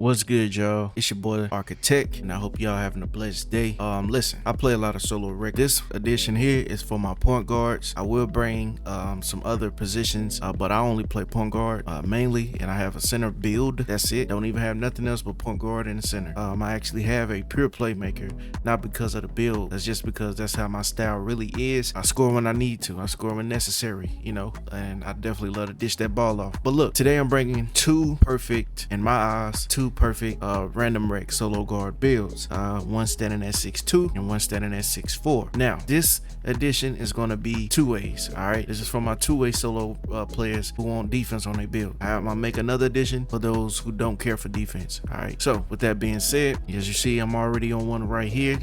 What's good, y'all? It's your boy Architect, and I hope y'all having a blessed day. Listen, I play a lot of solo rec. This edition here is for my point guards. I will bring some other positions, but I only play point guard mainly, and I have a center build. That's it. Don't even have nothing else but point guard in the center. I actually have a pure playmaker, not because of the build. That's just because that's how my style really is. I score when I need to. I score when necessary, and I definitely love to dish that ball off. But look, today I'm bringing two perfect, in my eyes, two perfect random rec solo guard builds. One standing at 6'2" and one standing at 6'4". Now, this edition is going to be two ways. All right, this is for my two-way solo players who want defense on their build. I'll make another edition for those who don't care for defense. All right, so with that being said, as you see, I'm already on one right here.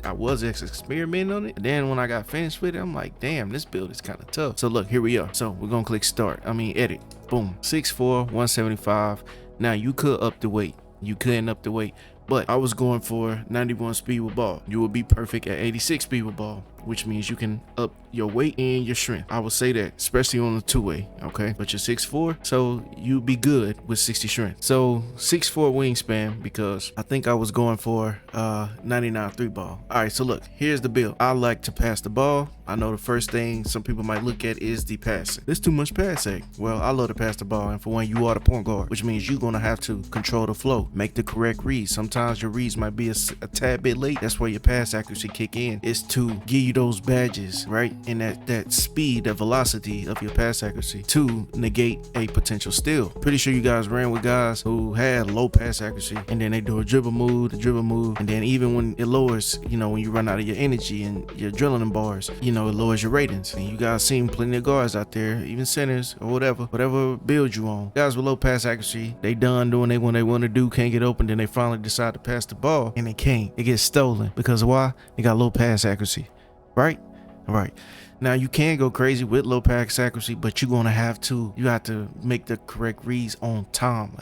I was experimenting on it, and then when I got finished with it, I'm like, damn, this build is kind of tough. So look, here we are. So we're gonna click edit. Boom. 6'4", 175. Now you could up the weight. You couldn't up the weight, but I was going for 91 speed with ball. You will be perfect at 86 speed with ball, which means you can up your weight and your strength. I would say that, especially on the two-way, okay? But you're 6'4", so you'll be good with 60 strength. So 6'4" wingspan, because I think I was going for 99 three ball. All right, so look, here's the build. I like to pass the ball. I know the first thing some people might look at is the passing. There's too much passing. Well, I love to pass the ball, and for one, you are the point guard, which means you're gonna have to control the flow, make the correct reads. Sometimes your reads might be a tad bit late. That's where your pass accuracy kick in, is to give you those badges, right? And that speed, that velocity of your pass accuracy to negate a potential steal. Pretty sure you guys ran with guys who had low pass accuracy, and then they do a dribble move, and then even when it lowers, when you run out of your energy and your adrenaline bars, it lowers your ratings. And you guys seen plenty of guards out there, even centers or whatever build you on. Guys with low pass accuracy, they done doing what they want to do, can't get open, then they finally decide to pass the ball, and they can't. It gets stolen because why? They got low pass accuracy. Right? All right. Now you can go crazy with low pass accuracy, but you have to make the correct reads on time.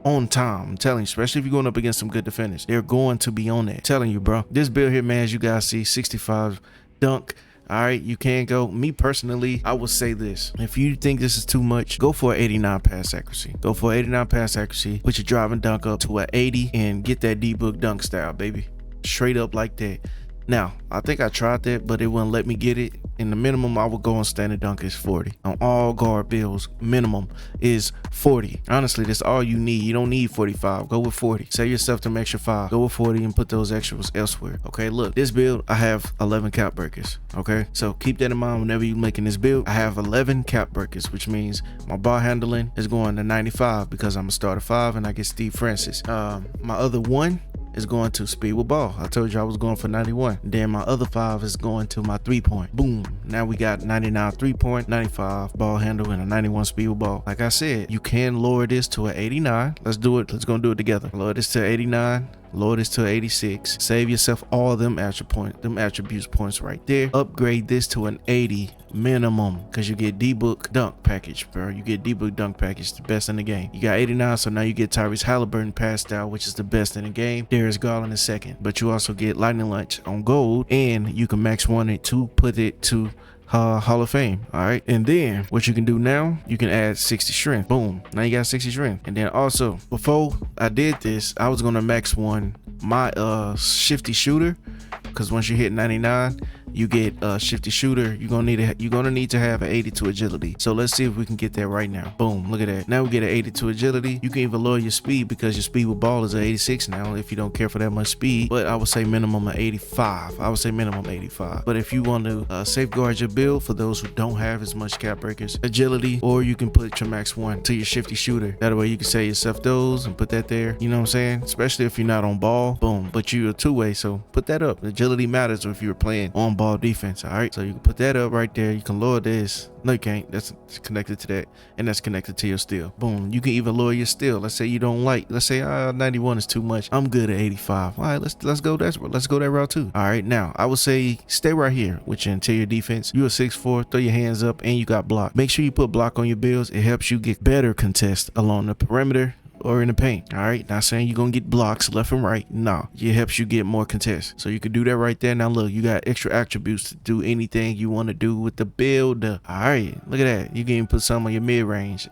On time. I'm telling you, especially if you're going up against some good defenders, they're going to be on that. I'm telling you, bro. This build here, man, as you guys see, 65 dunk. All right, you can go. Me personally, I would say this: if you think this is too much, go for 89 pass accuracy. Go for 89 pass accuracy. Put your driving dunk up to an 80 and get that D-book dunk style, baby. Straight up like that. Now, I think I tried that, but it wouldn't let me get it. In the minimum, I would go on standard dunk is 40. On all guard builds, minimum is 40. Honestly, that's all you need. You don't need 45. Go with 40. Save yourself some extra 5. Go with 40 and put those extras elsewhere. Okay, look, this build, I have 11 cap breakers. Okay, so keep that in mind whenever you're making this build. I have 11 cap breakers, which means my ball handling is going to 95 because I'm a starter 5 and I get Steve Francis. My other one is going to speed with ball. I told you I was going for 91. Then my other 5 is going to my 3-point. Boom. Now we got 99 3-point, 95 ball handle, and a 91 speed with ball. Like I said, you can lower this to an 89. Let's do it. Let's go do it together. Lower this to 89. Lower this to 86. Save yourself all them attributes points right there. Upgrade this to an 80 minimum, because you get D-book dunk package, bro. You get D-book dunk package, the best in the game. You got 89, so now you get Tyrese Halliburton pass style, which is the best in the game. Darius Garland is second, but you also get lightning lunch on gold, and you can max one it to put it to Hall of Fame. All right, and then what you can do now, you can add 60 strength. Boom, now you got 60 strength. And then also, before I did this, I was gonna max one my shifty shooter, because once you hit 99, you get a shifty shooter. You're gonna need to have an 82 agility. So let's see if we can get that right now. Boom, look at that. Now we get an 82 agility. You can even lower your speed, because your speed with ball is at 86 now if you don't care for that much speed. But I would say minimum of 85. I would say minimum 85. But if you want to safeguard your build, for those who don't have as much cap breakers, agility, or you can put your max 1 to your shifty shooter. That way you can save yourself those and put that there. You know what I'm saying? Especially if you're not on ball. Boom. But you're a two-way, so put that up. Agility matters if you're playing on ball defense. All right, so you can put that up right there. You can lower this. No, you can't. That's connected to that, and that's connected to your steal. Boom. You can even lower your steal. Let's say you don't like. Let's say 91 is too much. I'm good at 85. All right, let's go that route too. All right, now I would say stay right here with your interior defense. You a 6'4", throw your hands up, and you got block. Make sure you put block on your builds. It helps you get better contest along the perimeter or in the paint. All right, not saying you're gonna get blocks left and right. No, it helps you get more contests. So you can do that right there. Now look, you got extra attributes to do anything you want to do with the build. All right, look at that. You can even put some on your mid range.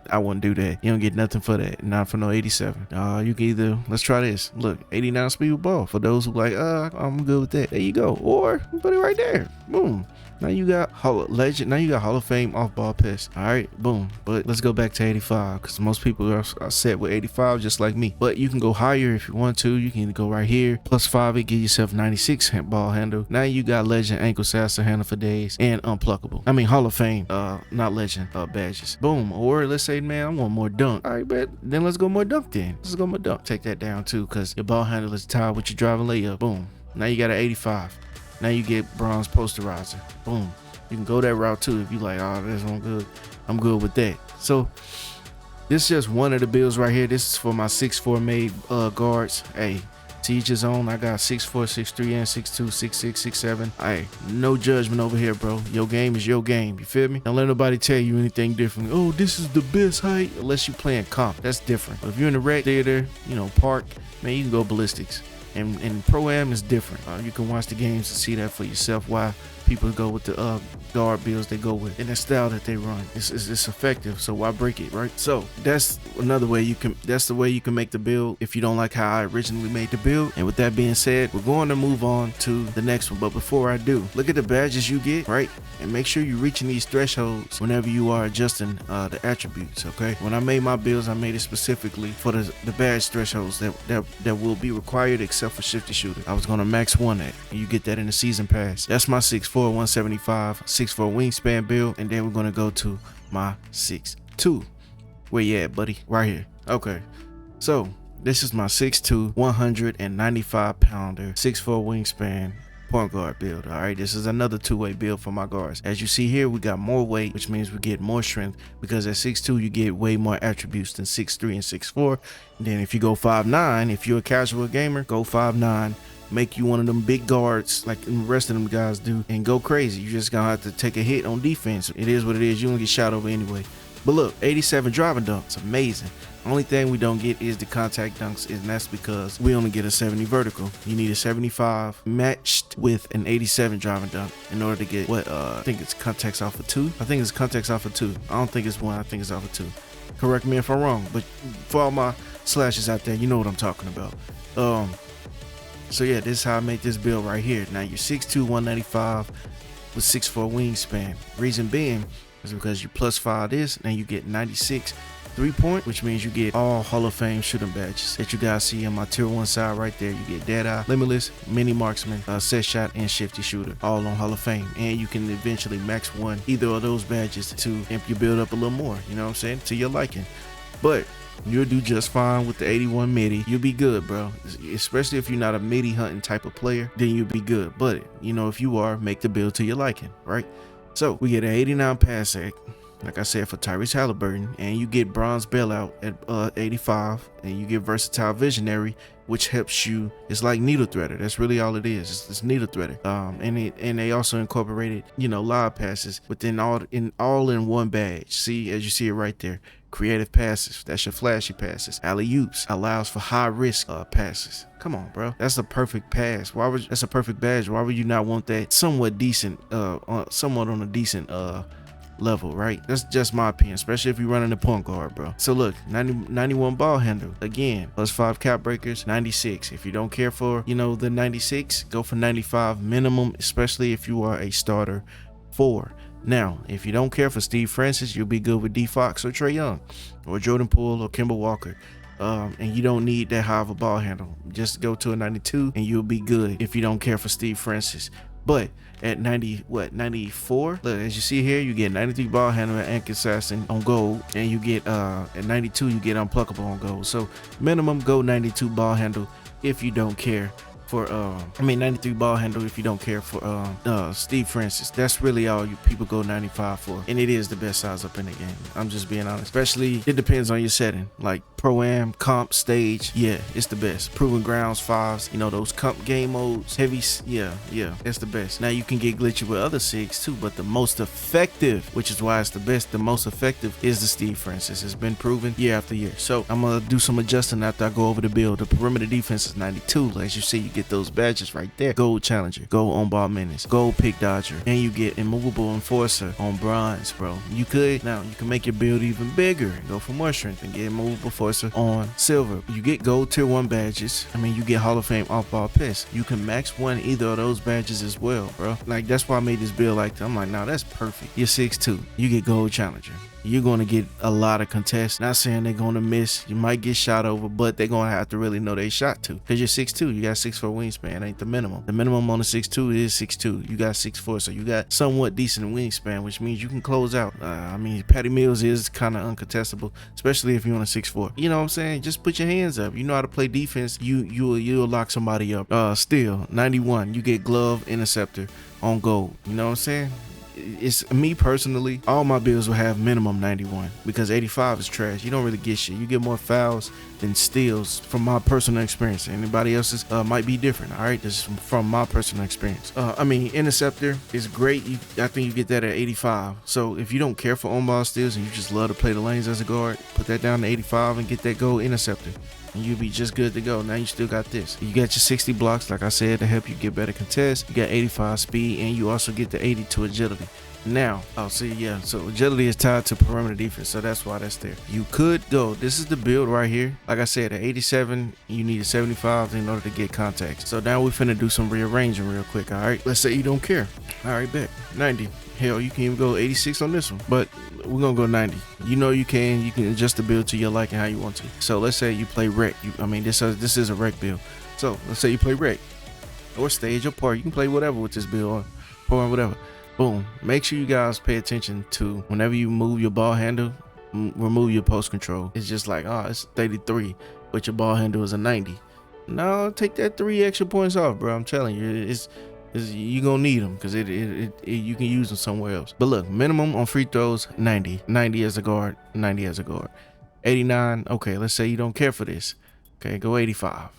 I wouldn't do that. You don't get nothing for that. Not for no 87. You can either, let's try this. Look, 89 speed with ball. For those who like, I'm good with that. There you go. Or put it right there. Boom. Now you got Legend. Now you got Hall of Fame off ball piss. All right, boom. But let's go back to 85 because most people are set with 85 just like me. But you can go higher if you want to. You can go right here. +5, it give yourself 96 ball handle. Now you got Legend, ankle sasser handle for days, and unpluckable. I mean Hall of Fame, not Legend badges. Boom. Or let's say, man, I want more dunk. All right, bet. Then let's go more dunk. Let's go more dunk. Take that down too because your ball handle is tied with your driving layup. Boom. Now you got an 85. Now you get bronze posterizer. Boom. You can go that route too if you like, oh, this one good. I'm good with that. So this is just one of the builds right here. This is for my 6'4" made guards. Hey, to each his own. I got 6'4", 6'3", and 6'2", 6'6", 6'7". Hey, no judgment over here, bro. Your game is your game. You feel me? Don't let nobody tell you anything different. Oh, this is the best height. Unless you playing comp. That's different. But if you're in the rec theater, park, man, you can go ballistics. And Pro-Am is different. You can watch the games and see that for yourself why people go with the guard builds they go with and the style that they run. It's effective, so why break it, right? So that's another way that's the way you can make the build if you don't like how I originally made the build. And with that being said, we're going to move on to the next one. But before I do, look at the badges you get, right? And make sure you're reaching these thresholds whenever you are adjusting the attributes, okay? When I made my builds, I made it specifically for the badge thresholds that will be required except for shifty shooter. I was gonna max 1 at, and you get that in the season pass. That's my 6'4", 175, 6'4" wingspan build, and then we're gonna go to my 6'2". Where you at, buddy? Right here. Okay. So this is my 6'2", 195 pounder, 6'4" wingspan point guard build. All right, this is another two-way build for my guards. As you see here, we got more weight, which means we get more strength, because at 6'2" you get way more attributes than 6'3" and 6'4". And then if you go 5'9", if you're a casual gamer, go 5'9", make you one of them big guards like the rest of them guys do, and go crazy. You just gonna have to take a hit on defense. It is what it is. You gonna get shot over anyway. But look, 87 driving dunks, amazing. Only thing we don't get is the contact dunks, and that's because we only get a 70 vertical. You need a 75 matched with an 87 driving dunk in order to get what I think it's context off of 2. I think it's context off of 2. I don't think it's 1. I think it's off of 2. Correct me if I'm wrong, but for all my slashes out there, you know what I'm talking about. So yeah, this is how I make this build right here. Now you're 6'2", 195 with 6'4" wingspan. Reason being is because you +5 this, and you get 96 3-point, which means you get all Hall of Fame shooting badges that you guys see on my tier 1 side right there. You get Deadeye, Limitless, Mini Marksman, Set Shot, and Shifty Shooter, all on Hall of Fame. And you can eventually max 1 either of those badges to amp your build up a little more, you know what I'm saying, to your liking. But you'll do just fine with the 81 midi. You'll be good, bro. Especially if you're not a midi hunting type of player, then you'll be good. But if you are, make the build to your liking, right? So we get an 89 pass act, like I said, for Tyrese Halliburton, and you get bronze bailout at 85, and you get versatile visionary, which helps you. It's like needle threader. That's really all it is. It's needle threader. And they also incorporated lob passes within all in one badge. See, as you see it right there. Creative passes, that's your flashy passes. Alley-oops allows for high risk passes. Come on, bro, that's a perfect pass. That's a perfect badge. Why would you not want that somewhat decent, somewhat on a decent level, right? That's just my opinion, especially if you're running the point guard, bro. So look, 91 ball handle, again, +5 cap breakers, 96. If you don't care for the 96, go for 95 minimum, especially if you are a starter 4. Now, if you don't care for Steve Francis, you'll be good with D Fox or Trae Young or Jordan Poole or Kemba Walker. And you don't need that high of a ball handle. Just go to a 92 and you'll be good if you don't care for Steve Francis. But at 94, look, as you see here, you get 93 ball handle and ankle assassin on gold, and you get at 92 you get unpluckable on gold. So minimum go 92 ball handle if you don't care for 93 ball handle if you don't care for Steve Francis. That's really all you people go 95 for, and it is the best size up in the game. I'm just being honest. Especially, it depends on your setting, like Pro-Am, comp, stage. Yeah, it's the best. Proving grounds 5s, those comp game modes, heavies. Yeah, it's the best. Now you can get glitchy with other SIGs too, but the most effective, which is why it's the best, the most effective is the Steve Francis. It's been proven year after year. So I'm gonna do some adjusting after I go over the build. The perimeter defense is 92. As you see, you get get those badges right there. Gold challenger, gold on ball menace, gold pick dodger, and you get immovable enforcer on bronze, bro. You can make your build even bigger, go for more strength and get immovable enforcer on silver. You get gold tier 1 badges. I mean, you get Hall of Fame off ball piss. You can max win either of those badges as well, bro. Like, that's why I made this build like that. I'm like, nah, that's perfect. You're 6'2", you get gold challenger. You're going to get a lot of contests. Not saying they're going to miss. You might get shot over, but they're going to have to really know they shot to. Because you're 6'2", you got 6'4" wingspan. Ain't the minimum. The minimum on the 6'2" is 6'2". You got 6'4", so you got somewhat decent wingspan, which means you can close out. I mean, Patty Mills is kind of uncontestable, especially if you're on a 6'4". You know what I'm saying? Just put your hands up. You know how to play defense. You'll lock somebody up. Still, 91, you get glove interceptor on gold. You know what I'm saying? It's me personally, all my builds will have minimum 91 because 85 is trash. You don't really get shit. You get more fouls than steals from my personal experience. Anybody else's might be different. All right, this is from my personal experience. I mean, interceptor is great. I think you get that at 85. So if you don't care for on-ball steals and you just love to play the lanes as a guard, put that down to 85 and get that gold interceptor, and you'll be just good to go. Now you still got this. You got your 60 blocks, like I said, to help you get better contests. You got 85 speed, and you also get the 82 agility. Now, so agility is tied to perimeter defense, so that's why that's there. You could go, this is the build right here. Like I said, at 87, you need a 75 in order to get contact. So now we're finna do some rearranging real quick, all right? Let's say you don't care. All right, bet. 90. Hell, you can even go 86 on this one, but we're gonna go 90. You know you can adjust the build to your liking how you want to. So let's say you play rec. This is a rec build. So let's say you play rec or stage or part. You can play whatever with this build or whatever. Boom. Make sure you guys pay attention to whenever you move your ball handle, remove your post control. It's just like, it's 33, but your ball handle is a 90. No, take that 3 extra points off, bro. I'm telling you, you're gonna need them because you can use them somewhere else. But look, minimum on free throws 90 as a guard, 90 as a guard. 89. Okay, let's say you don't care for this. Okay, go 85.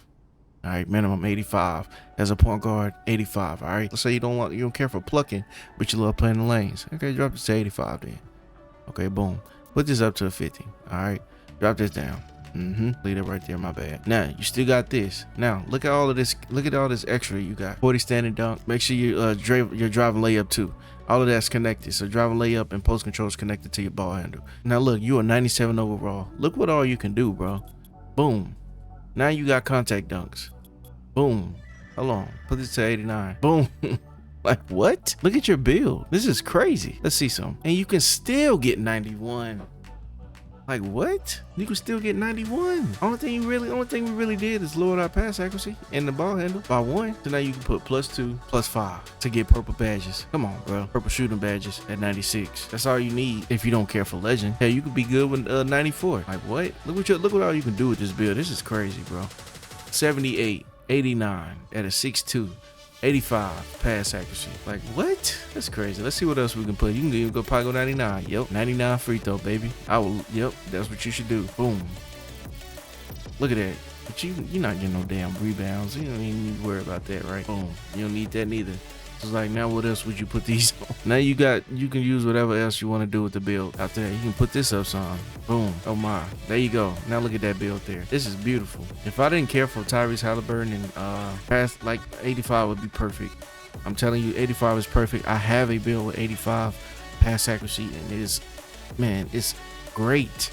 All right, minimum 85 as a point guard, 85. All right, let's say you don't care for plucking, but you love playing the lanes. Okay, drop this to 85 then. Okay, boom. Put this up to a 50. All right, drop this down. Leave it right there, my bad. Now you still got this. Now look at all of this. Look at all this extra you got. 40 standing dunk. Make sure you're driving layup too. All of that's connected. So driving layup and post control is connected to your ball handle. Now look, you are 97 overall. Look what all you can do, bro. Boom. Now you got contact dunks. Boom. Hold on. Put this to 89. Boom. Like what? Look at your build. This is crazy. Let's see some. And you can still get 91. Like what? You can still get 91. Only thing we really did is lower our pass accuracy and the ball handle by 1. So now you can put +2, +5 to get purple badges. Come on, bro. Purple shooting badges at 96. That's all you need if you don't care for legend. Hey, you could be good with 94. Like what? Look what all you can do with this build. This is crazy, bro. 78, 89 at a 6'2". 85 pass accuracy. Like what? That's crazy. Let's see what else we can put. You can even probably go 99. Yep, 99 free throw, baby. Yep, that's what you should do. Boom. Look at that. But you're not getting no damn rebounds. You don't even need to worry about that, right? Boom. You don't need that neither. It's like, now what else would you put these on? Now you can use whatever else you want to do with the build out there. You can put this up some. Boom. Oh my. There you go. Now look at that build there. This is beautiful. If I didn't care for Tyrese Halliburton and past, like 85 would be perfect. I'm telling you, 85 is perfect. I have a build with 85 pass accuracy and it's great.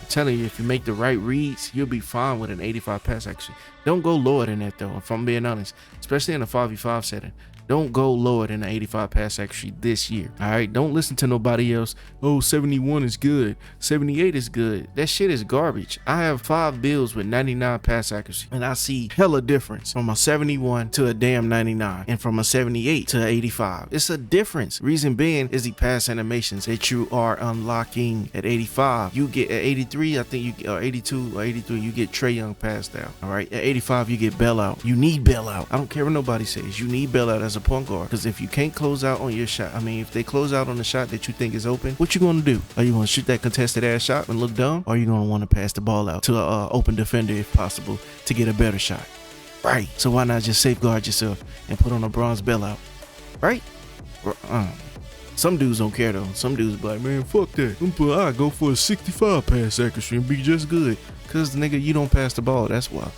I'm telling you, if you make the right reads, you'll be fine with an 85 pass accuracy. Don't go lower than that though, if I'm being honest, especially in a 5v5 setting. Don't go lower than an 85 pass accuracy this year. All right, don't listen to nobody else. Oh, 71 is good, 78 is good. That shit is garbage. I have 5 builds with 99 pass accuracy and I see hella difference from a 71 to a damn 99 and from a 78 to 85. It's a difference. Reason being is the pass animations that you are unlocking. At 85 you get, at 83 I think you, or 82 or 83 you get Trae Young pass down. All right, at 85 you get bailout. You need bailout. I don't care what nobody says, you need bailout as a point guard, because if you can't close out on your shot, if they close out on the shot that you think is open, what you gonna do? Are you gonna shoot that contested ass shot and look dumb, or are you gonna want to pass the ball out to an open defender if possible to get a better shot? Right. So why not just safeguard yourself and put on a bronze bailout? Right. Some dudes don't care though. Some dudes be like, man, fuck that. I go for a 65 pass accuracy and be just good. Cause nigga, you don't pass the ball. That's why.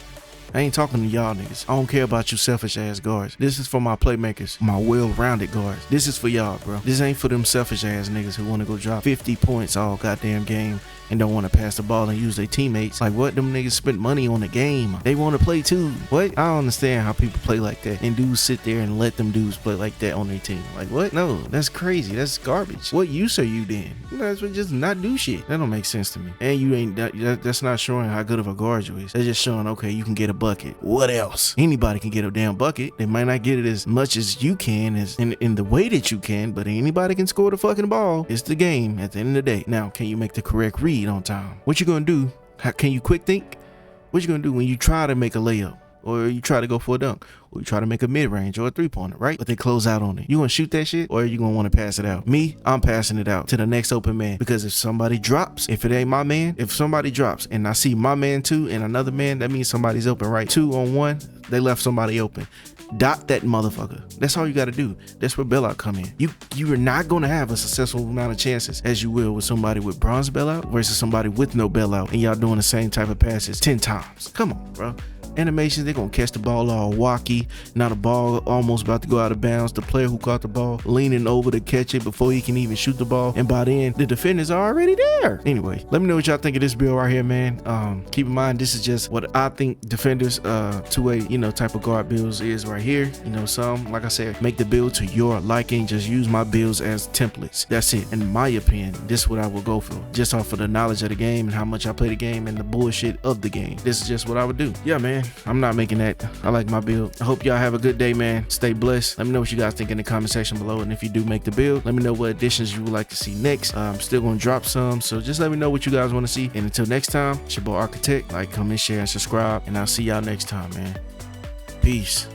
I ain't talking to y'all niggas. I don't care about you selfish ass guards. This is for my playmakers, my well-rounded guards. This is for y'all, bro. This ain't for them selfish ass niggas who want to go drop 50 points all goddamn game and don't want to pass the ball and use their teammates. Like, what? Them niggas spent money on the game. They want to play too. What? I don't understand how people play like that and dudes sit there and let them dudes play like that on their team. Like, what? No, that's crazy. That's garbage. What use are you then? You might as well just not do shit. That don't make sense to me. And you ain't that's not showing how good of a guard you is. That's just showing, okay, you can get a bucket. What else? Anybody can get a damn bucket. They might not get it as much as you can, as in the way that you can, but anybody can score the fucking ball. It's the game at the end of the day. Now, can you make the correct read on time? What you gonna do? How can you quick think? What you gonna do when you try to make a layup, or you try to go for a dunk, or you try to make a mid-range or a three-pointer, right? But they close out on it. You gonna shoot that shit, or are you gonna want to pass it out? Me, I'm passing it out to the next open man, because if somebody drops, if it ain't my man, if somebody drops and I see my man too and another man, that means somebody's open, right? 2-on-1, they left somebody open. Dot that motherfucker. That's all you got to do. That's where bailout come in. You are not going to have a successful amount of chances as you will with somebody with bronze bailout versus somebody with no bailout, and y'all doing the same type of passes 10 times. Come on, bro. Animations, they're gonna catch the ball all wacky. Now the ball almost about to go out of bounds. The player who caught the ball leaning over to catch it before he can even shoot the ball, and by then the defenders are already there. Anyway, let me know what y'all think of this build right here, man. Keep in mind, this is just what I think defenders two-way type of guard builds is right here. Some, like I said, make the build to your liking. Just use my builds as templates. That's it. In my opinion, this is what I will go for, just off of the knowledge of the game and how much I play the game and the bullshit of the game. This is just what I would do. Yeah, man, I'm not making that. I like my build. I hope y'all have a good day, man. Stay blessed. Let me know what you guys think in the comment section below, and if you do make the build, let me know what additions you would like to see next. I'm still gonna drop some, so just let me know what you guys want to see. And until next time, it's your boy Architect. Like, comment, share, and subscribe, and I'll see y'all next time, man. Peace.